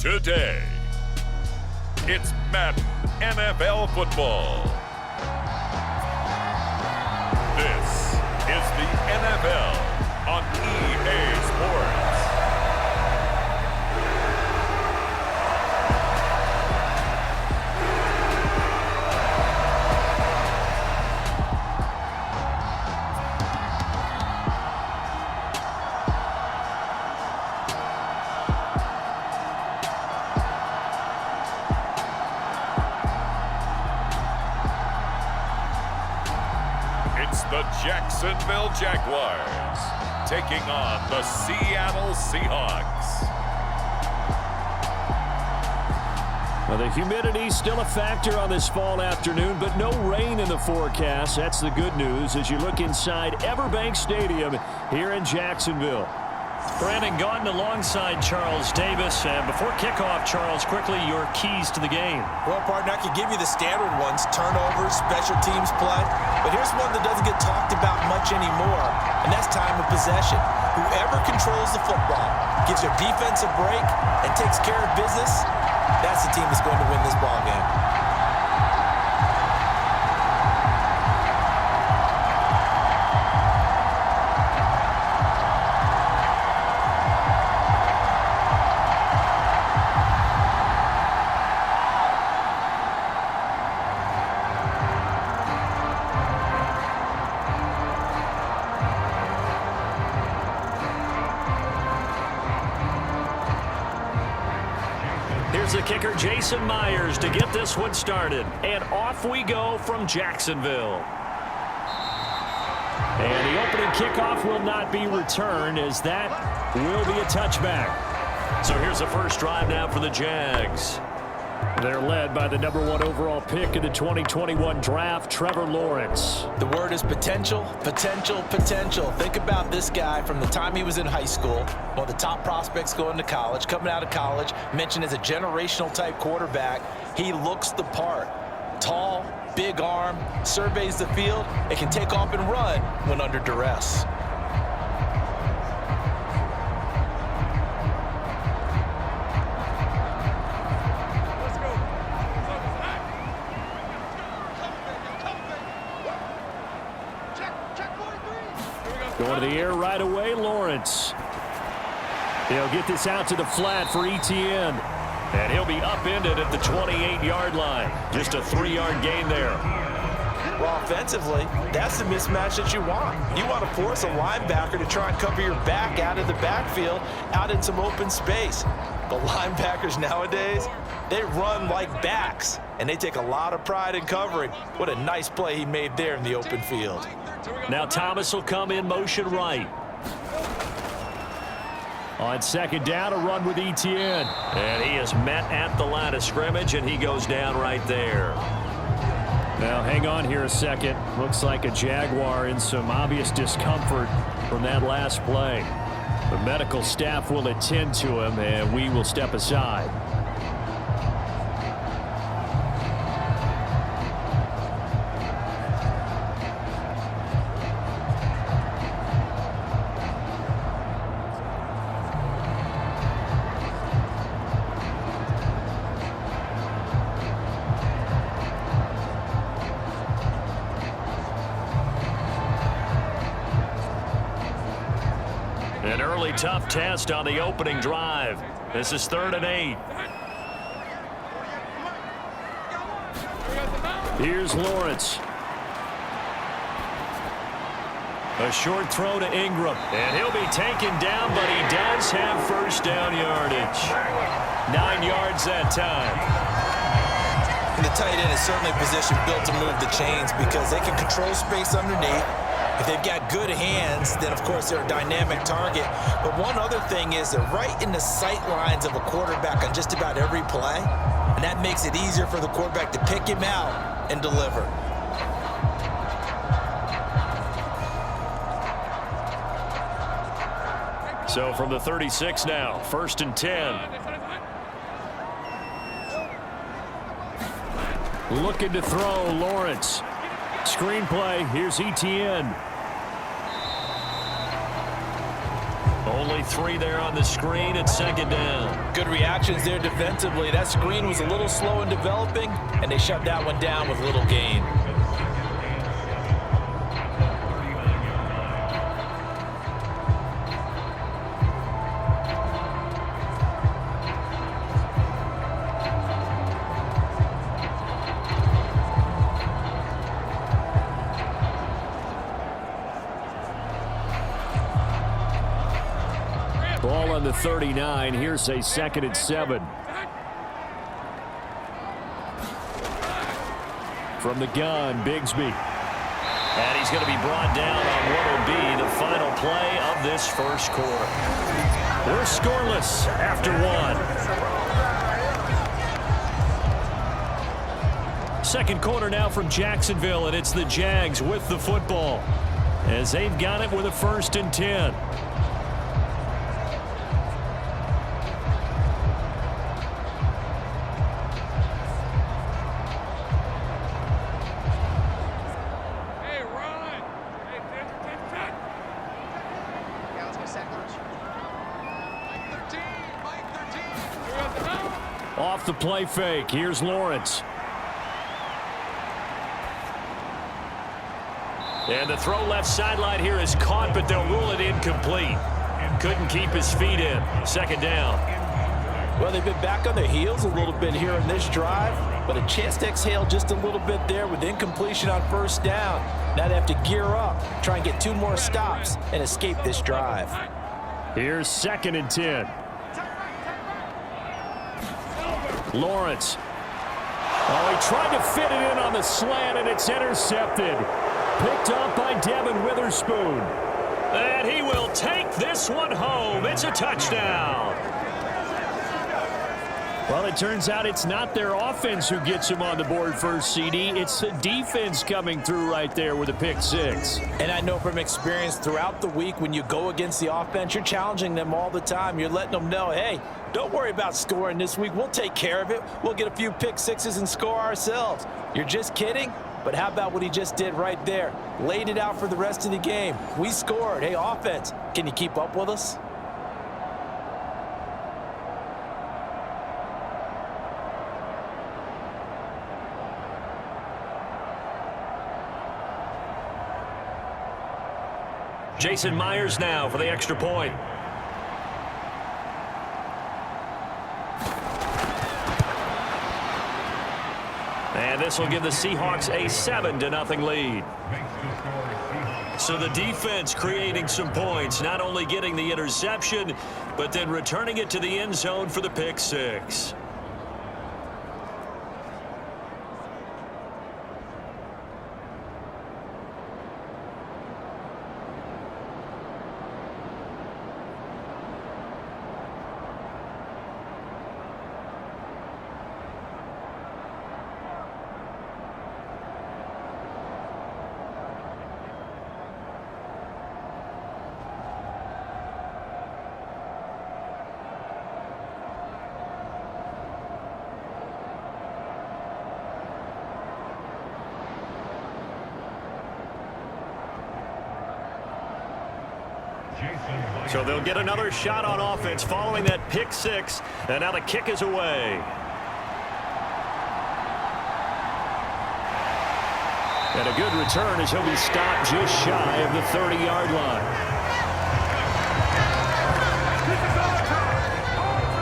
today. It's Madden NFL football. This is the NFL on EA Sports. It's the Jacksonville Jaguars taking on the Seattle Seahawks. Well, the humidity's still a factor on this fall afternoon, but no rain in the forecast. That's the good news as you look inside Everbank Stadium here in Jacksonville. Brandon Gaudin alongside Charles Davis. And before kickoff, Charles, quickly your keys to the game. Well, partner, I could give you the standard ones, turnovers, special teams play. But here's one that doesn't get talked about much anymore, and that's time of possession. Whoever controls the football, gives their defense a break, and takes care of business, that's the team that's going to win this ball game. Here's the kicker, Jason Myers, to get this one started. And off we go from Jacksonville. And the opening kickoff will not be returned, as that will be a touchback. So here's the first drive now for the Jags. They're led by the #1 overall pick in the 2021 draft, Trevor Lawrence. The word is potential, potential, potential. Think about this guy from the time he was in high school, one of the top prospects going to college, coming out of college, mentioned as a generational type quarterback. He looks the part. Tall, big arm, surveys the field, and can take off and run when under duress. Going to the air right away, Lawrence. He'll get this out to the flat for Etienne. And he'll be upended at the 28-yard line. Just a 3-yard gain there. Well, offensively, that's the mismatch that you want. You want to force a linebacker to try and cover your back out of the backfield, out in some open space. But linebackers nowadays, they run like backs, and they take a lot of pride in covering. What a nice play he made there in the open field. Now Thomas will come in motion right. On second down, a run with Etienne. And he is met at the line of scrimmage, and he goes down right there. Now hang on here a second. Looks like a Jaguar in some obvious discomfort from that last play. The medical staff will attend to him, and we will step aside. An early tough test on the opening drive. This is 3rd and 8. Here's Lawrence. A short throw to Ingram. And he'll be taken down, but he does have first down yardage. 9 yards that time. And the tight end is certainly a position built to move the chains because they can control space underneath. If they've got good hands, then, of course, they're a dynamic target. But one other thing is they're right in the sight lines of a quarterback on just about every play, and that makes it easier for the quarterback to pick him out and deliver. So from the 36 now, 1st and 10. Looking to throw, Lawrence. Screenplay, here's Etienne. Only 3 there on the screen at second down. Good reactions there defensively. That screen was a little slow in developing, and they shut that one down with little gain. Ball on the 39. Here's a 2nd and 7. From the gun, Bigsby. And he's going to be brought down on what will be the final play of this first quarter. We're scoreless after 1. Second quarter now from Jacksonville, and it's the Jags with the football as they've got it with a 1st and 10. Off the play fake. Here's Lawrence. And the throw left sideline here is caught, but they'll rule it incomplete. Couldn't keep his feet in. 2nd down. Well, they've been back on their heels a little bit here in this drive, but a chance to exhale just a little bit there with incompletion on 1st down. Now they have to gear up, try and get 2 more stops, and escape this drive. Here's 2nd and 10. Lawrence. Oh, he tried to fit it in on the slant, and it's intercepted. Picked up by Devin Witherspoon. And he will take this one home. It's a touchdown. Well, it turns out it's not their offense who gets him on the board first, CD. It's the defense coming through right there with a pick 6. And I know from experience throughout the week when you go against the offense, you're challenging them all the time. You're letting them know, hey, don't worry about scoring this week. We'll take care of it. We'll get a few pick 6s and score ourselves. You're just kidding? But how about what he just did right there? Laid it out for the rest of the game. We scored. Hey, offense, can you keep up with us? Jason Myers now for the extra point. And this will give the Seahawks a 7-0 lead. So the defense creating some points, not only getting the interception, but then returning it to the end zone for the pick 6. So they'll get another shot on offense following that pick 6, and now the kick is away. And a good return as he'll be stopped just shy of the 30-yard line.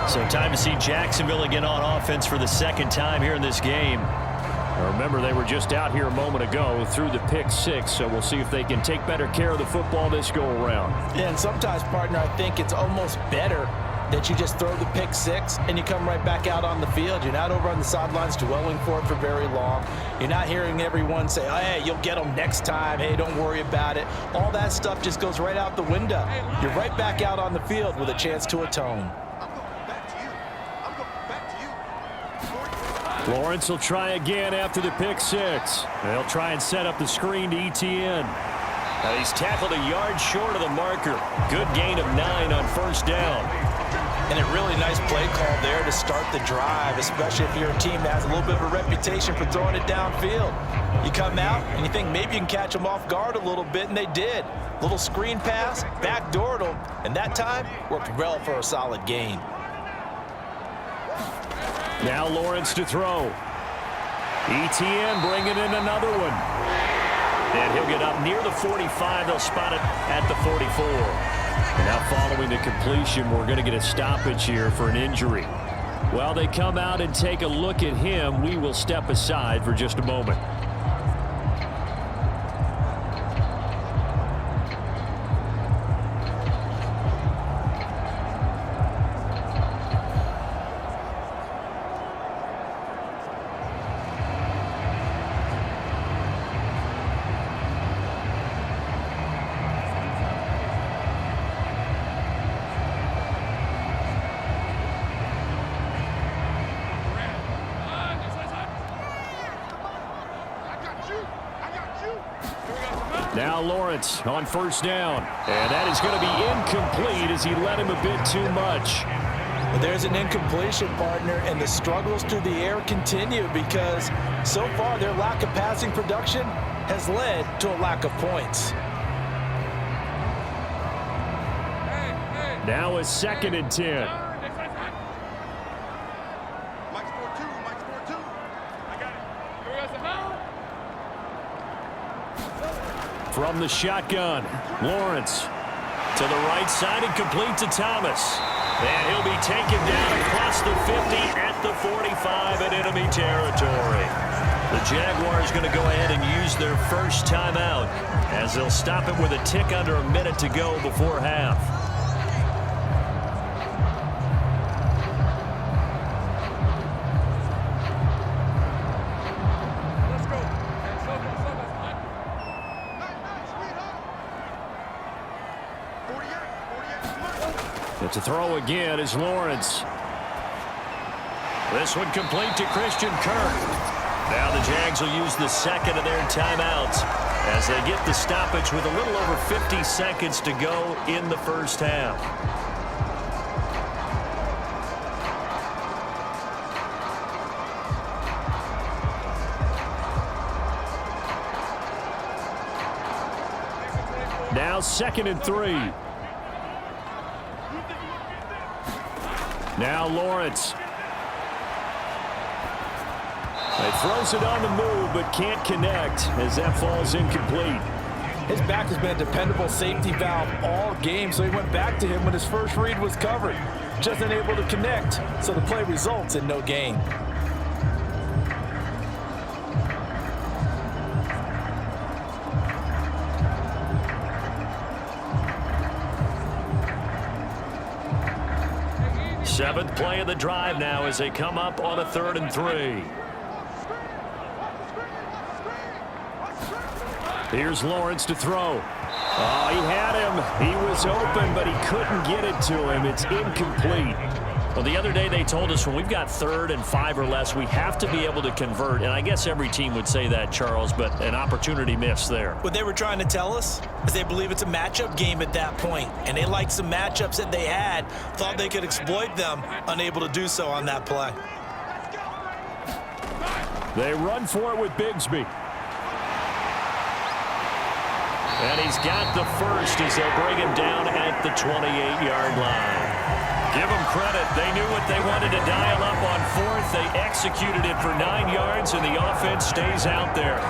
So time to see Jacksonville again on offense for the 2nd time here in this game. Now remember, they were just out here a moment ago through the pick 6, so we'll see if they can take better care of the football this go-around. Yeah, and sometimes, partner, I think it's almost better that you just throw the pick 6 and you come right back out on the field. You're not over on the sidelines dwelling for it for very long. You're not hearing everyone say, oh, hey, you'll get them next time. Hey, don't worry about it. All that stuff just goes right out the window. You're right back out on the field with a chance to atone. Lawrence will try again after the pick 6. They'll try and set up the screen to ETN. He's tackled a yard short of the marker. Good gain of 9 on 1st down. And a really nice play call there to start the drive, especially if you're a team that has a little bit of a reputation for throwing it downfield. You come out and you think maybe you can catch them off guard a little bit, and they did. Little screen pass, backdoored them, and that time worked well for a solid gain. Now Lawrence to throw. ETN bringing in another one. And he'll get up near the 45. They'll spot it at the 44. And now following the completion, we're going to get a stoppage here for an injury. While they come out and take a look at him, we will step aside for just a moment. Now Lawrence on first down. And that is going to be incomplete as he led him a bit too much. Well, there's an incompletion, partner, and the struggles through the air continue because so far their lack of passing production has led to a lack of points. Now a 2nd and 10. From the shotgun, Lawrence to the right side and complete to Thomas. And he'll be taken down across the 50 at the 45 in enemy territory. The Jaguars going to go ahead and use their first timeout as they'll stop it with a tick under a minute to go before half. To throw again is Lawrence. This one complete to Christian Kirk. Now the Jags will use the second of their timeouts as they get the stoppage with a little over 50 seconds to go in the first half. Now 2nd and 3. Now Lawrence. He throws it on the move but can't connect as that falls incomplete. His back has been a dependable safety valve all game, so he went back to him when his first read was covered. Just unable to connect, so the play results in no gain. Seventh play of the drive now as they come up on a 3rd and 3. Here's Lawrence to throw. Oh, he had him. He was open, but he couldn't get it to him. It's incomplete. Well, the other day they told us when we've got 3rd and 5 or less, we have to be able to convert. And I guess every team would say that, Charles, but an opportunity missed there. What they were trying to tell us is they believe it's a matchup game at that point, and they liked some matchups that they had, thought they could exploit them, unable to do so on that play. They run for it with Bigsby. And he's got the first as they'll bring him down at the 28-yard line. Give them credit. They knew what they wanted to dial up on 4th. They executed it for 9 yards, and the offense stays out there.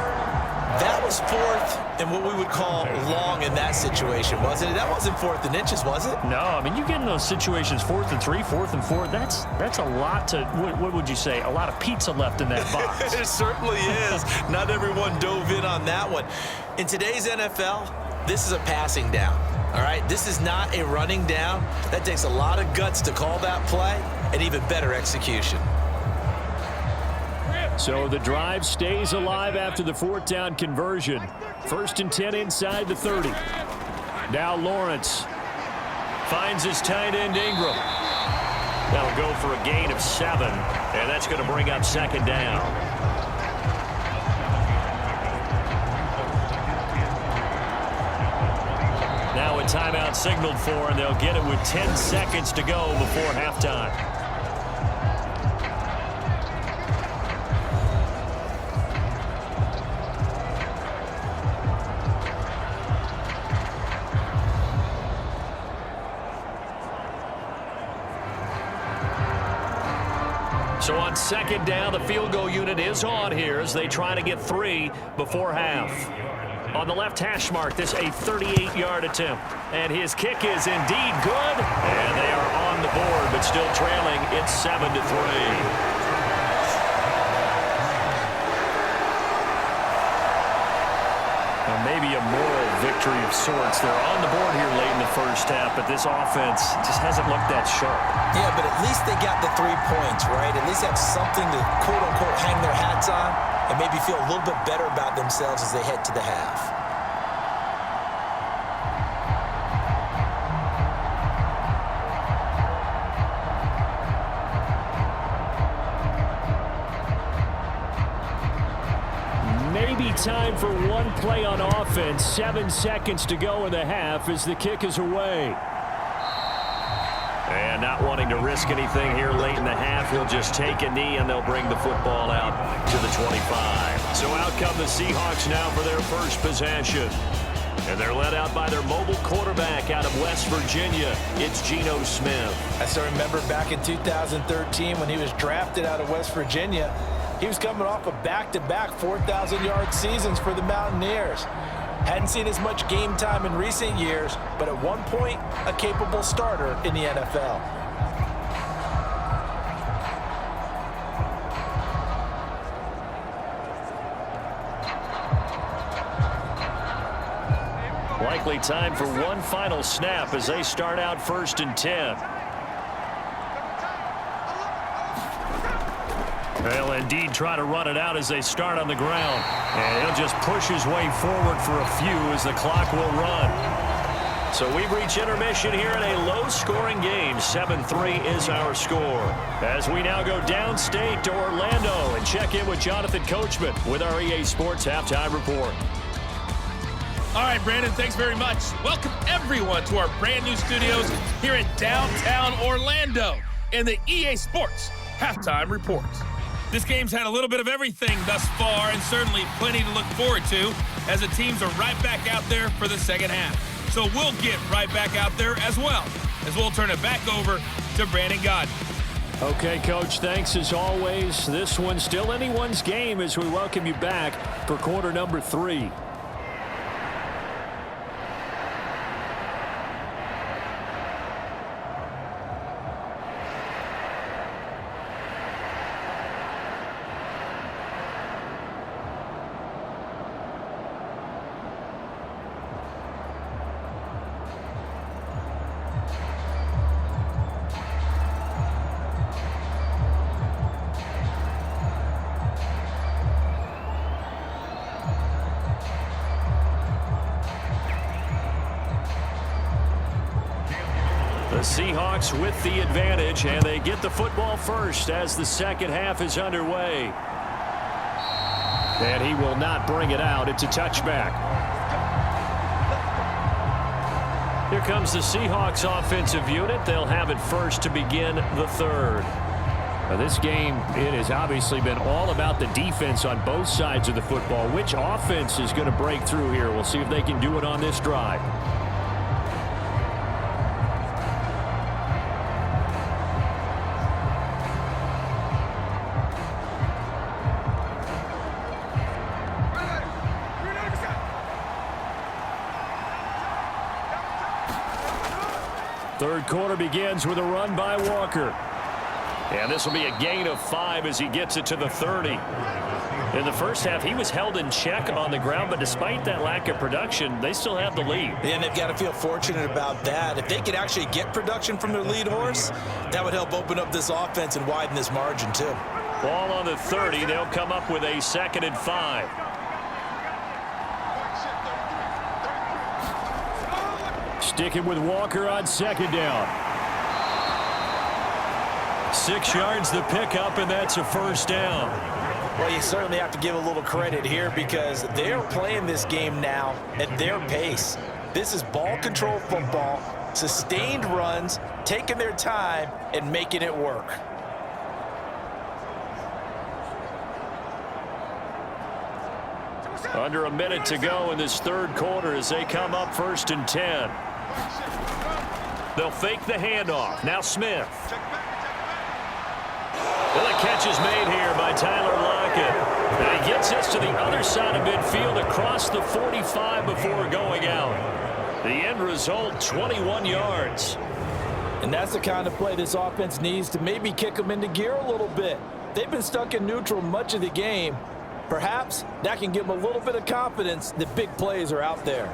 That was 4th and what we would call long in that situation, wasn't it? That wasn't 4th and inches, was it? No, I mean, you get in those situations 4th and 3, 4th and 4. That's a lot to, what would you say, a lot of pizza left in that box. It certainly is. Not everyone dove in on that one. In today's NFL, this is a passing down. All right, this is not a running down. That takes a lot of guts to call that play and even better execution. So the drive stays alive after the 4th down conversion. 1st and 10 inside the 30. Now Lawrence finds his tight end Ingram. That'll go for a gain of 7, and that's going to bring up 2nd down. Now a a timeout signaled for, and they'll get it with 10 seconds to go before halftime. So on second down, the field goal unit is on here as they try to get 3 before half. On the left hash mark, this a 38-yard attempt. And his kick is indeed good. And they are on the board, but still trailing. It's 7-3. Maybe a moral victory of sorts. They're on the board here late in the first half, but this offense just hasn't looked that sharp. Yeah, but at least they got the 3 points, right? At least have something to, quote-unquote, hang their hats on and maybe feel a little bit better about themselves as they head to the half. Time for one play on offense. 7 seconds to go in the half as the kick is away. And not wanting to risk anything here late in the half, he'll just take a knee and they'll bring the football out to the 25. So out come the Seahawks now for their first possession. And they're led out by their mobile quarterback out of West Virginia. It's Geno Smith. I still remember back in 2013 when he was drafted out of West Virginia. He was coming off of back-to-back 4,000-yard seasons for the Mountaineers. Hadn't seen as much game time in recent years, but at one point, a capable starter in the NFL. Likely time for one final snap as they start out 1st and 10. They'll indeed try to run it out as they start on the ground. And he'll just push his way forward for a few as the clock will run. So we've reached intermission here in a low-scoring game. 7-3 is our score. As we now go downstate to Orlando and check in with Jonathan Coachman with our EA Sports Halftime Report. All right, Brandon, thanks very much. Welcome, everyone, to our brand-new studios here in downtown Orlando in the EA Sports Halftime Report. This game's had a little bit of everything thus far, and certainly plenty to look forward to as the teams are right back out there for the second half. So we'll get right back out there as well, as we'll turn it back over to Brandon Godden. Okay, Coach, thanks as always. This one's still anyone's game as we welcome you back for quarter number 3. Seahawks with the advantage, and they get the football first as the second half is underway. And he will not bring it out. It's a touchback. Here comes the Seahawks offensive unit. They'll have it first to begin the third. Now this game, it has obviously been all about the defense on both sides of the football. Which offense is going to break through here? We'll see if they can do it on this drive. Third quarter begins with a run by Walker. And this will be a gain of 5 as he gets it to the 30. In the first half, he was held in check on the ground, but despite that lack of production, they still have the lead. And they've got to feel fortunate about that. If they could actually get production from their lead horse, that would help open up this offense and widen this margin too. Ball on the 30. They'll come up with a 2nd and 5. Sticking with Walker on 2nd down. 6 yards the pickup, and that's a first down. Well, you certainly have to give a little credit here because they're playing this game now at their pace. This is ball control football, sustained runs, taking their time, and making it work. Under a minute to go in this third quarter as they come up 1st and 10. They'll fake the handoff. Now Smith. Well, the catch is made here by Tyler Lockett. And he gets this to the other side of midfield across the 45 before going out. The end result, 21 yards. And that's the kind of play this offense needs to maybe kick them into gear a little bit. They've been stuck in neutral much of the game. Perhaps that can give them a little bit of confidence that big plays are out there.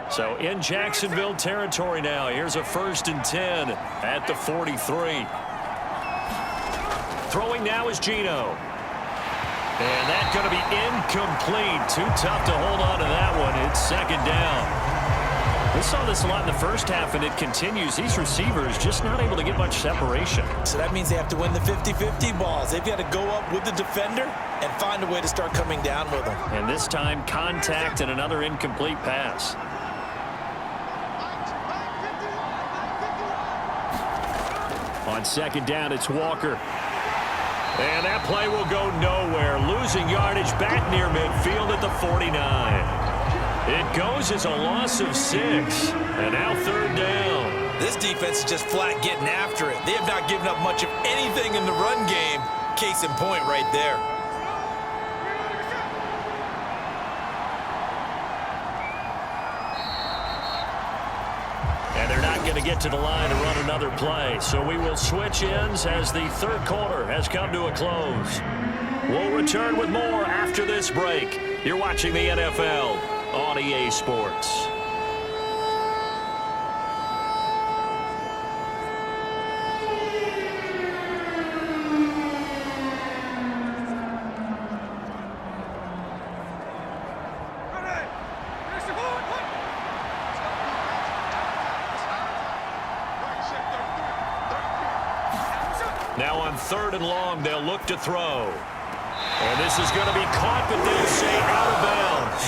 So in Jacksonville territory now. Here's a 1st and 10 at the 43. Throwing now is Geno. And that's going to be incomplete. Too tough to hold on to that one. It's 2nd down. We saw this a lot in the first half, and it continues. These receivers just not able to get much separation. So that means they have to win the 50-50 balls. They've got to go up with the defender and find a way to start coming down with them. And this time, contact and another incomplete pass. On 2nd down, it's Walker. And that play will go nowhere. Losing yardage back near midfield at the 49. It goes as a loss of 6. And now 3rd down. This defense is just flat getting after it. They have not given up much of anything in the run game. Case in point right there. And they're not going to get to the line to run another play. So we will switch ends as the third quarter has come to a close. We'll return with more after this break. You're watching the NFL on EA Sports. Now on 3rd and long, they'll look to throw. And this is going to be caught, but they'll say out of bounds.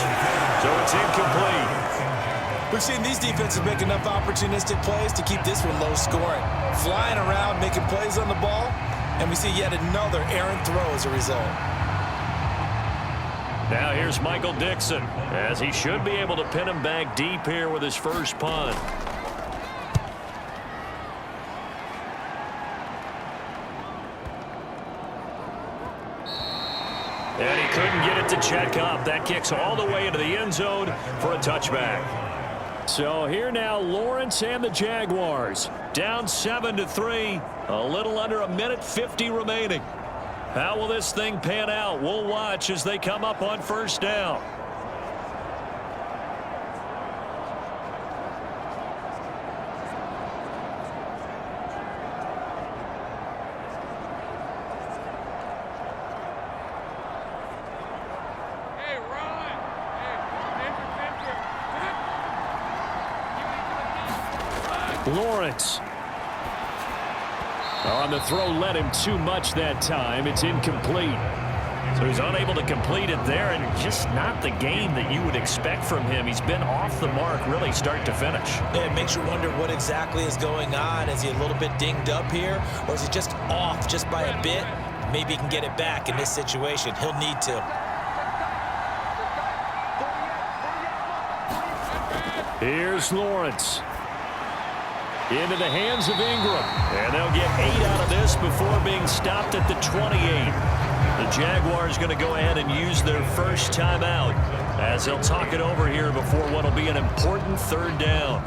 So it's incomplete. We've seen these defenses make enough opportunistic plays to keep this one low scoring. Flying around, making plays on the ball, and we see yet another errant throw as a result. Now here's Michael Dixon, as he should be able to pin him back deep here with his first punt. And he couldn't get it to check up. That kicks all the way into the end zone for a touchback. So here now, Lawrence and the Jaguars. Down 7-3. A little under a minute 50 remaining. How will this thing pan out? We'll watch as they come up on 1st down. Lawrence. On the throw, led him too much that time. It's incomplete. So he's unable to complete it there, and just not the game that you would expect from him. He's been off the mark really start to finish. Yeah, it makes you wonder what exactly is going on. Is he a little bit dinged up here, or is he just off just by a bit? Maybe he can get it back in this situation. He'll need to. Here's Lawrence. Into the hands of Ingram. And they'll get 8 out of this before being stopped at the 28. The Jaguars going to go ahead and use their first timeout as they'll talk it over here before what will be an important 3rd down.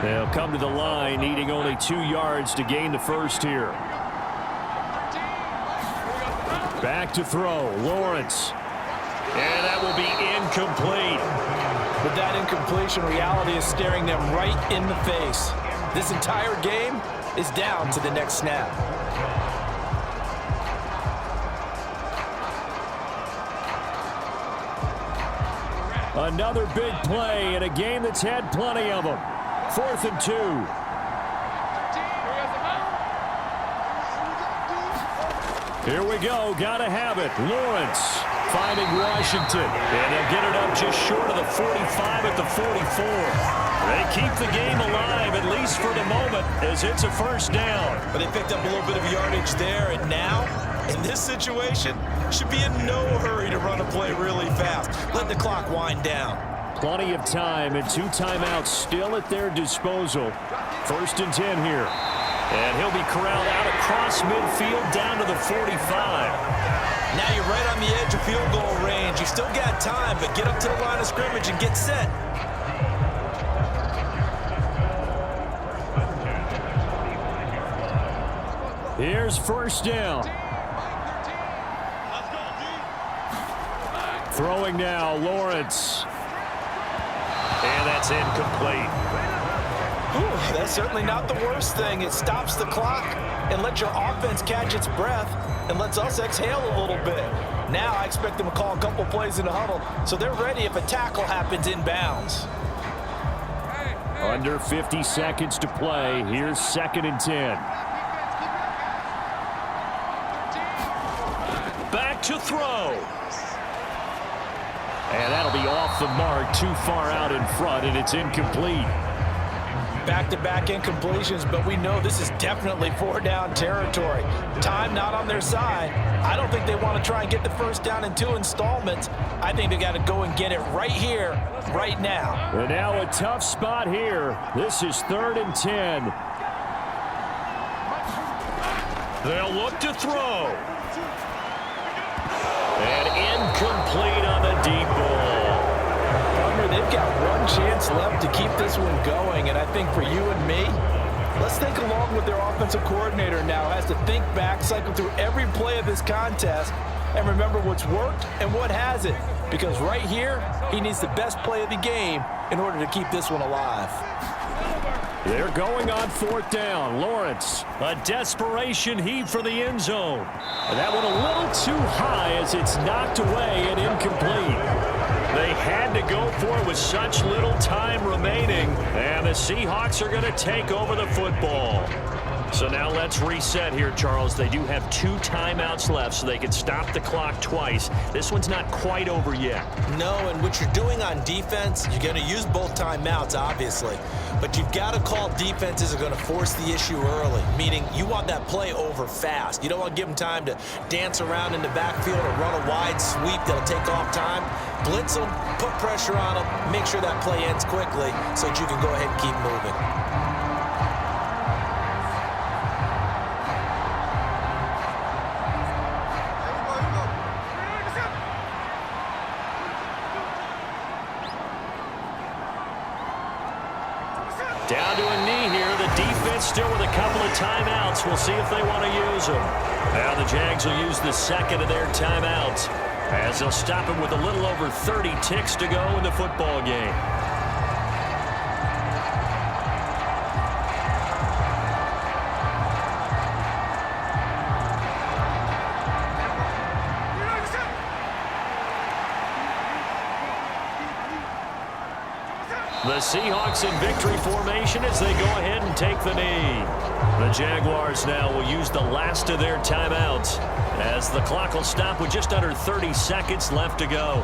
They'll come to the line, needing only 2 yards to gain the first here. Back to throw, Lawrence. And that will be incomplete. With that incompletion, reality is staring them right in the face. This entire game is down to the next snap. Another big play in a game that's had plenty of them. 4th and 2. Here we go. Got to have it. Lawrence finding Washington. And they'll get it up just short of the 45 at the 44. They keep the game alive, at least for the moment, as it's a first down. But they picked up a little bit of yardage there, and now, in this situation, should be in no hurry to run a play really fast. Let the clock wind down. Plenty of time and 2 timeouts still at their disposal. 1st and 10 here. And he'll be corralled out across midfield down to the 45. Now you're right on the edge of field goal range. You still got time, but get up to the line of scrimmage and get set. Here's 1st down. Throwing now, Lawrence. And that's incomplete. Ooh, that's certainly not the worst thing. It stops the clock and lets your offense catch its breath and lets us exhale a little bit. Now I expect them to call a couple plays in the huddle, so they're ready if a tackle happens inbounds. Under 50 seconds to play. Here's 2nd and 10. Back to throw. And that'll be off the mark, too far out in front, and it's incomplete. Back-to-back incompletions, but we know this is definitely 4-down territory. Time not on their side. I don't think they want to try and get the first down in 2 installments. I think they got to go and get it right here, right now. And now a tough spot here. This is 3rd and 10. They'll look to throw. And incomplete on the deep ball. They've got one chance left to keep this one going, and I think for you and me, let's think along with their offensive coordinator now. Has to think back, cycle through every play of this contest, and remember what's worked and what hasn't. Because right here, he needs the best play of the game in order to keep this one alive. They're going on 4th down. Lawrence. A desperation heave for the end zone. And that one a little too high as it's knocked away and incomplete. They had to go for it with such little time remaining. And the Seahawks are going to take over the football. So now let's reset here, Charles. They do have 2 timeouts left, so they can stop the clock twice. This one's not quite over yet. No, and what you're doing on defense, you're going to use both timeouts, obviously. But you've got to call defenses are going to force the issue early, meaning you want that play over fast. You don't want to give them time to dance around in the backfield or run a wide sweep that'll take off time. Blitz them, put pressure on them, make sure that play ends quickly so that you can go ahead and keep moving. Down to a knee here. The defense still with a couple of timeouts. We'll see if they want to use them. Now the Jags will use the 2nd of their timeouts as they'll stop him with a little over 30 ticks to go in the football game. The Seahawks in victory formation as they go ahead and take the knee. The Jaguars now will use the last of their timeouts as the clock will stop with just under 30 seconds left to go.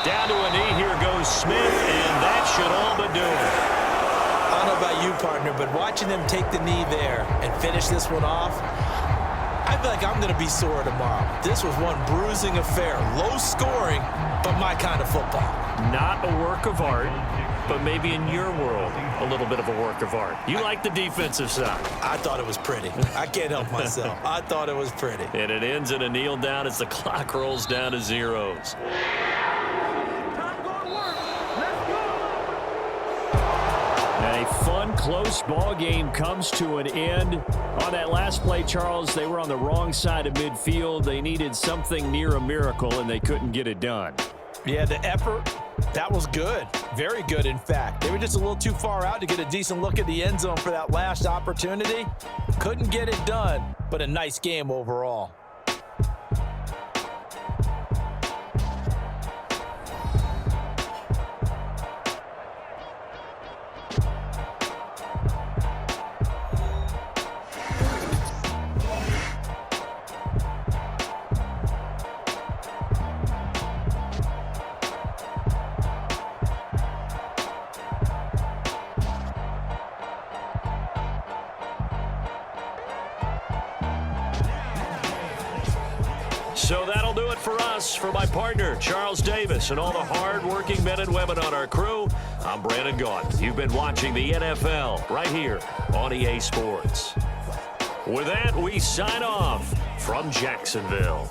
Down to a knee. Here goes Smith, and that should all but do it. I don't know about you, partner, but watching them take the knee there and finish this one off, I feel like I'm going to be sore tomorrow. This was one bruising affair. Low scoring, but my kind of football. Not a work of art, but maybe in your world, a little bit of a work of art. You like the defensive side. I thought it was pretty. I can't help myself. I thought it was pretty. And it ends in a kneel down as the clock rolls down to zeros. A fun, close ball game comes to an end. On that last play, Charles, they were on the wrong side of midfield. They needed something near a miracle, and they couldn't get it done. Yeah, the effort, that was good. Very good, in fact. They were just a little too far out to get a decent look at the end zone for that last opportunity. Couldn't get it done, but a nice game overall. So that'll do it for us. For my partner, Charles Davis, and all the hard-working men and women on our crew, I'm Brandon Gaudin. You've been watching the NFL right here on EA Sports. With that, we sign off from Jacksonville.